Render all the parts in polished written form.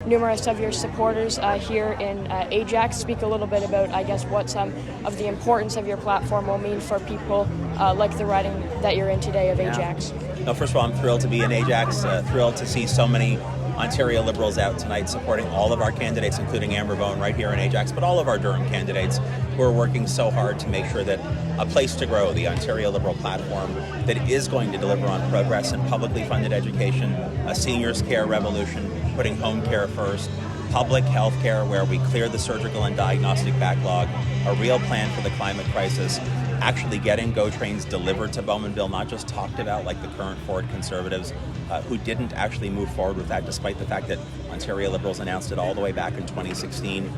numerous of your supporters here in Ajax. Speak a little bit about, I guess, what some of the importance of your platform will mean for people like the riding that you're in today of Ajax. No, first of all, I'm thrilled to be in Ajax, thrilled to see so many Ontario Liberals out tonight supporting all of our candidates, including Amber Bone right here in Ajax, but all of our Durham candidates who are working so hard to make sure that a place to grow, the Ontario Liberal platform, that is going to deliver on progress in publicly funded education, a seniors care revolution, putting home care first, public health care where we clear the surgical and diagnostic backlog, a real plan for the climate crisis, actually getting GO trains delivered to Bowmanville, not just talked about like the current Ford Conservatives who didn't actually move forward with that despite the fact that Ontario Liberals announced it all the way back in 2016.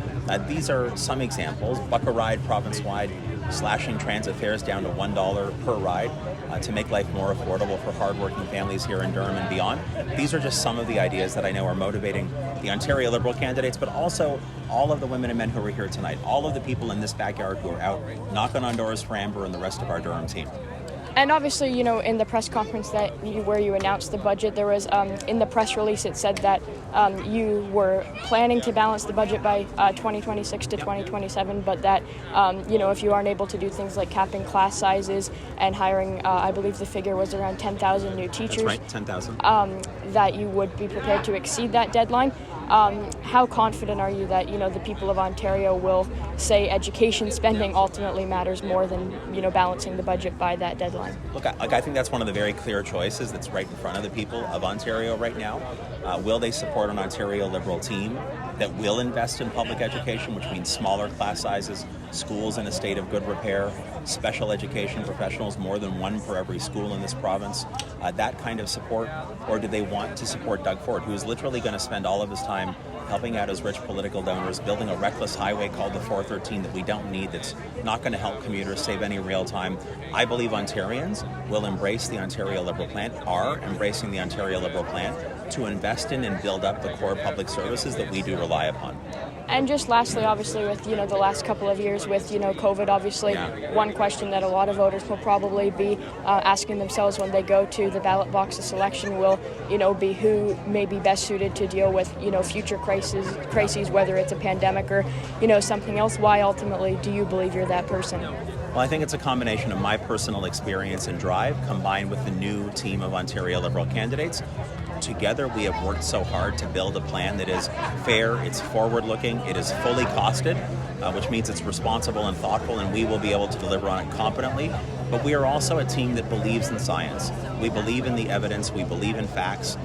These are some examples. Buck a ride province-wide, slashing transit fares down to $1 per ride to make life more affordable for hardworking families here in Durham and beyond. These are just some of the ideas that I know are motivating the Ontario Liberal candidates, but also all of the women and men who are here tonight, all of the people in this backyard who are out knocking on doors for Amber and the rest of our Durham team. And obviously, you know, in the press conference where you announced the budget, there was, in the press release, it said that you were planning to balance the budget by 2026 to 2027, but that, you know, if you aren't able to do things like capping class sizes and hiring, I believe the figure was around 10,000 new teachers. That's right, 10,000. That you would be prepared to exceed that deadline. How confident are you that, you know, the people of Ontario will say education spending ultimately matters more than, you know, balancing the budget by that deadline? Look, I think that's one of the very clear choices that's right in front of the people of Ontario right now. Will they support an Ontario Liberal team that will invest in public education, which means smaller class sizes, schools in a state of good repair, special education professionals, more than one per every school in this province, that kind of support? Or do they want to support Doug Ford, who is literally going to spend all of his time helping out his rich political donors, building a reckless highway called the 413 that we don't need, that's not going to help commuters save any real time? I believe Ontarians will embrace the Ontario Liberal plan, are embracing the Ontario Liberal plan to invest in and build up the core public services that we do rely upon. And just lastly, obviously, with, you know, the last couple of years with, you know, COVID, obviously, one question that a lot of voters will probably be asking themselves when they go to the ballot box of selection will, you know, be who may be best suited to deal with, you know, future crises, whether it's a pandemic or, you know, something else. Why ultimately do you believe you're that person? Well, I think it's a combination of my personal experience and drive combined with the new team of Ontario Liberal candidates. Together, we have worked so hard to build a plan that is fair, it's forward-looking, it is fully costed, which means it's responsible and thoughtful, and we will be able to deliver on it competently. But we are also a team that believes in science. We believe in the evidence, we believe in facts,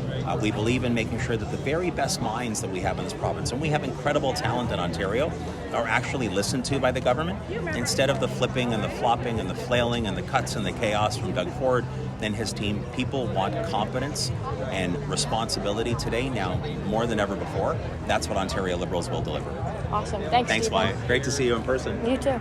we believe in making sure that the very best minds that we have in this province, and we have incredible talent in Ontario, are actually listened to by the government. Instead of the flipping and the flopping and the flailing and the cuts and the chaos from Doug Ford and his team, people want competence and responsibility today, now more than ever before. That's what Ontario Liberals will deliver. Awesome. Thanks, Wyatt. Great to see you in person. You too.